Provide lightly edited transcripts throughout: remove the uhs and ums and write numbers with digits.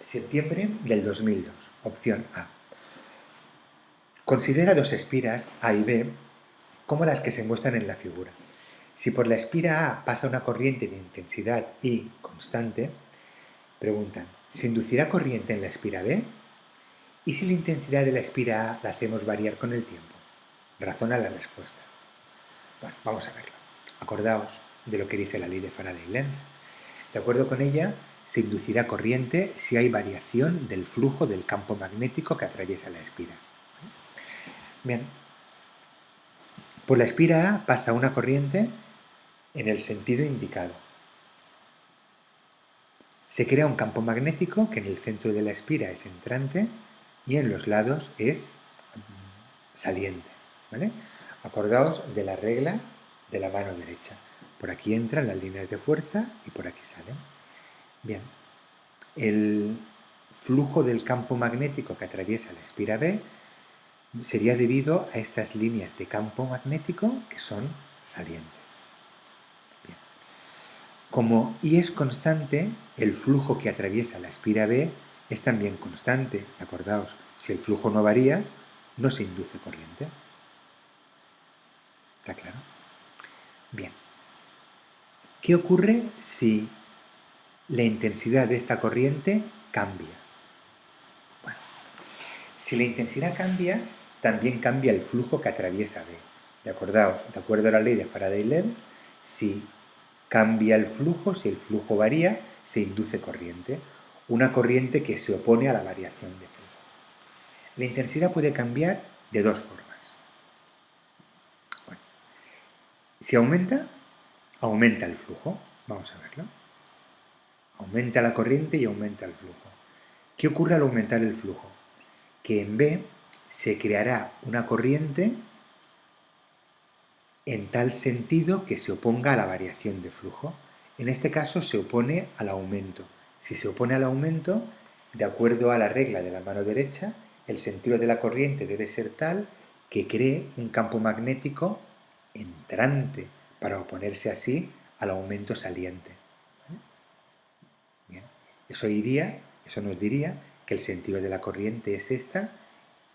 Septiembre del 2002. Opción A. Considera dos espiras A y B como las que se muestran en la figura. Si por la espira A pasa una corriente de intensidad I constante, preguntan, ¿se inducirá corriente en la espira B? ¿Y si la intensidad de la espira A la hacemos variar con el tiempo? Razona la respuesta. Bueno, vamos a verlo. Acordaos de lo que dice la ley de Faraday-Lenz. De acuerdo con ella, se inducirá corriente si hay variación del flujo del campo magnético que atraviesa la espira. Bien, por la espira A pasa una corriente en el sentido indicado. Se crea un campo magnético que en el centro de la espira es entrante y en los lados es saliente, ¿vale? Acordaos de la regla de la mano derecha. Por aquí entran las líneas de fuerza y por aquí salen. Bien, el flujo del campo magnético que atraviesa la espira B sería debido a estas líneas de campo magnético que son salientes. Bien. Como I es constante, el flujo que atraviesa la espira B es también constante. Acordaos, si el flujo no varía, no se induce corriente. ¿Está claro? Bien. ¿Qué ocurre si la intensidad de esta corriente cambia? Bueno, si la intensidad cambia, también cambia el flujo que atraviesa B. De acuerdo a la ley de Faraday-Lenz, si cambia el flujo, si el flujo varía, se induce corriente. Una corriente que se opone a la variación de flujo. La intensidad puede cambiar de dos formas. Bueno, si aumenta, aumenta el flujo. Vamos a verlo. Aumenta la corriente y aumenta el flujo. ¿Qué ocurre al aumentar el flujo? Que en B se creará una corriente en tal sentido que se oponga a la variación de flujo. En este caso se opone al aumento. Si se opone al aumento, de acuerdo a la regla de la mano derecha, el sentido de la corriente debe ser tal que cree un campo magnético entrante para oponerse así al aumento saliente. Bien. Eso nos diría que el sentido de la corriente es esta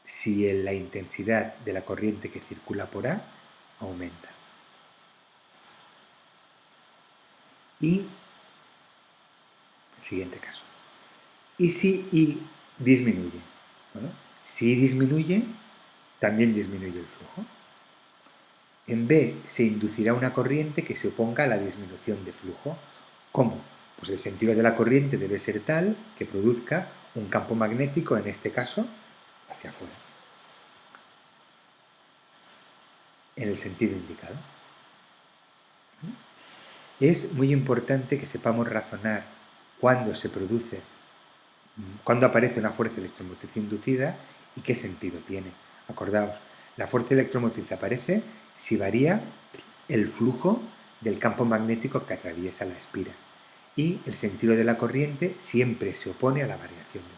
si la intensidad de la corriente que circula por A aumenta. Y el siguiente caso. ¿Y si I disminuye? Bueno, si I disminuye, también disminuye el flujo. En B se inducirá una corriente que se oponga a la disminución de flujo. ¿Cómo? Pues el sentido de la corriente debe ser tal que produzca un campo magnético, en este caso, hacia afuera, en el sentido indicado. Es muy importante que sepamos razonar cuándo aparece una fuerza electromotriz inducida y qué sentido tiene. Acordaos, la fuerza electromotriz aparece si varía el flujo del campo magnético que atraviesa la espira y el sentido de la corriente siempre se opone a la variación de